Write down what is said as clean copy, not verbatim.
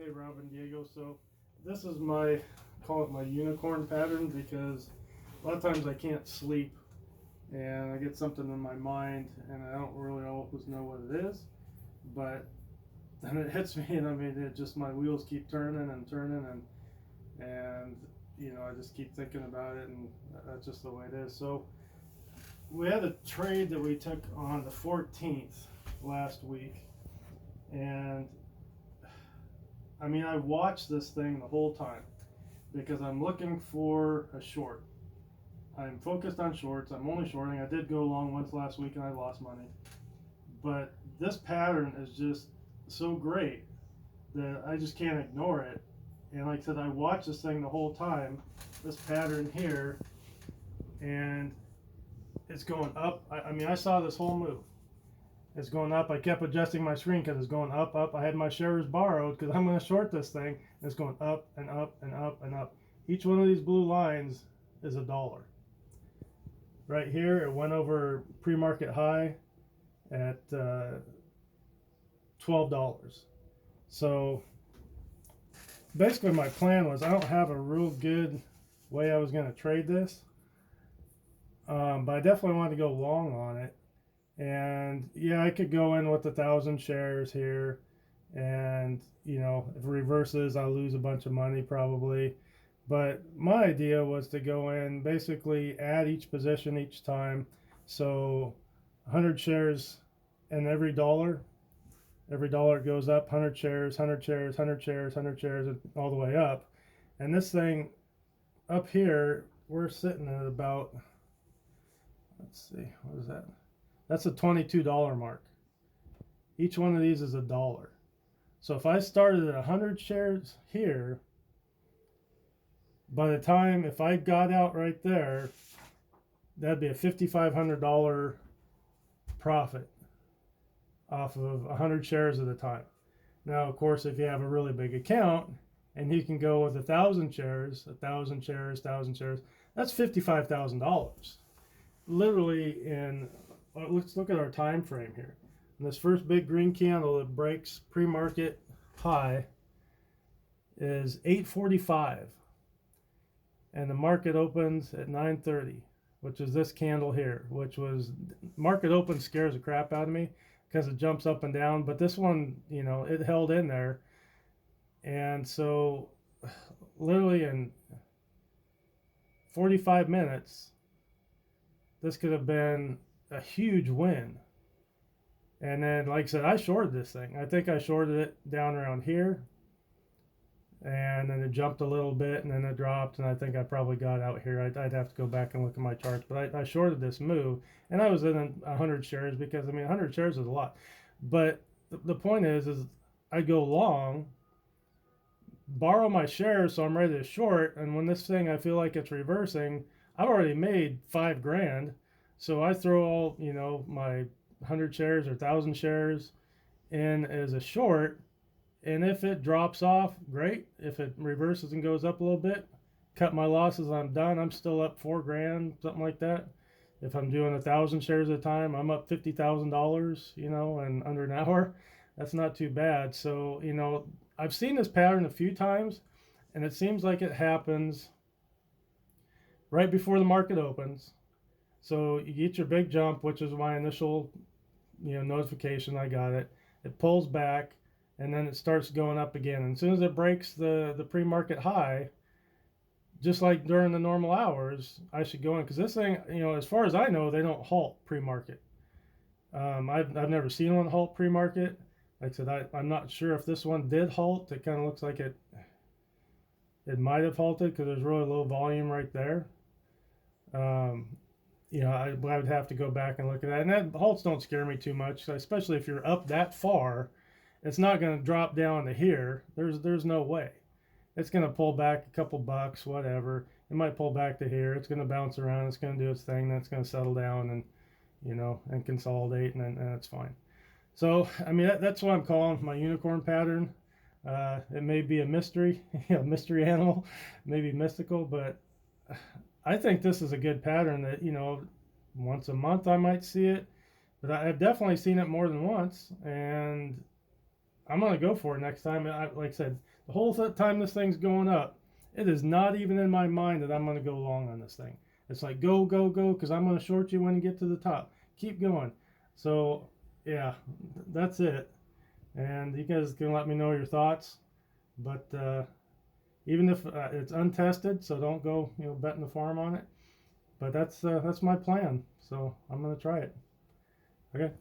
Hey Rob and Diego, so this is my, call it my unicorn pattern, because a lot of times I can't sleep and I get something in my mind and I don't really always know what it is, but then it hits me and I mean it just, my wheels keep turning and turning, and I just keep thinking about it, and that's just the way it is. So we had a trade that we took on the 14th last week, and I mean, I watched this thing the whole time because I'm looking for a short. I'm focused on shorts. I'm only shorting. I did go long once last week and I lost money. But this pattern is just so great that I just can't ignore it. And like I said, I watched this thing the whole time, this pattern here, and it's going up. I mean, I saw this whole move. It's going up. I kept adjusting my screen because it's going up, up. I had my shares borrowed because I'm going to short this thing. And it's going up and up and up and up. Each one of these blue lines is $1. Right here, it went over pre-market high at $12. So basically my plan was, I don't have a real good way I was going to trade this. But I definitely wanted to go long on it. And yeah, I could go in with 1,000 shares here, and if it reverses, I'll lose a bunch of money probably. But my idea was to go in, basically add each position each time. So 100 shares, and every dollar it goes up 100 shares, 100 shares, 100 shares, 100 shares, and all the way up. And this thing up here, we're sitting at about, let's see, what is that? That's a $22 mark. Each one of these is $1. So if I started at 100 shares here, by the time, if I got out right there, that'd be a $5,500 profit off of 100 shares at a time. Now, of course, if you have a really big account and you can go with 1,000 shares, 1,000 shares, 1,000 shares, that's $55,000. Literally in, let's look at our time frame here. And this first big green candle that breaks pre-market high is 8:45, and the market opens at 9:30, which is this candle here. Which was, market open scares the crap out of me because it jumps up and down, but this one, it held in there. And so literally in 45 minutes, this could have been a huge win. And then, like I said, I shorted this thing. I think I shorted it down around here, and then it jumped a little bit, and then it dropped, and I think I probably got out here. I'd have to go back and look at my charts, but I shorted this move, and I was in 100 shares because, I mean, 100 shares is a lot. But the point is I go long, borrow my shares so I'm ready to short, and when this thing, I feel like it's reversing, I've already made 5 grand. So I throw all, my 100 shares or 1,000 shares in as a short, and if it drops off, great. If it reverses and goes up a little bit, cut my losses, I'm done. I'm still up 4 grand, something like that. If I'm doing 1,000 shares at a time, I'm up $50,000, in under an hour. That's not too bad. So, I've seen this pattern a few times, and it seems like it happens right before the market opens. So you get your big jump, which is my initial, notification. I got it. It pulls back, and then it starts going up again. And as soon as it breaks the pre-market high, just like during the normal hours, I should go in, because this thing, as far as I know, they don't halt pre-market. I've never seen one halt pre-market. Like I said, I'm not sure if this one did halt. It kind of looks like it might have halted because there's really low volume right there. I would have to go back and look at that. And that halts don't scare me too much, especially if you're up that far. It's not going to drop down to here. There's no way. It's going to pull back a couple bucks, whatever. It might pull back to here. It's going to bounce around. It's going to do its thing. Then it's going to settle down and, and consolidate, and it's fine. So, I mean, that's what I'm calling my unicorn pattern. It may be a mystery, mystery animal, maybe mystical, but I think this is a good pattern that, once a month I might see it, but I've definitely seen it more than once. And I'm gonna go for it next time. Like I said, the whole time this thing's going up, it is not even in my mind that I'm gonna go long on this thing. It's like go go go because I'm gonna short you when you get to the top. Keep going. So yeah, that's it. And you guys can let me know your thoughts. But even if it's untested, so don't go betting the farm on it. But that's my plan. So I'm gonna try it. Okay.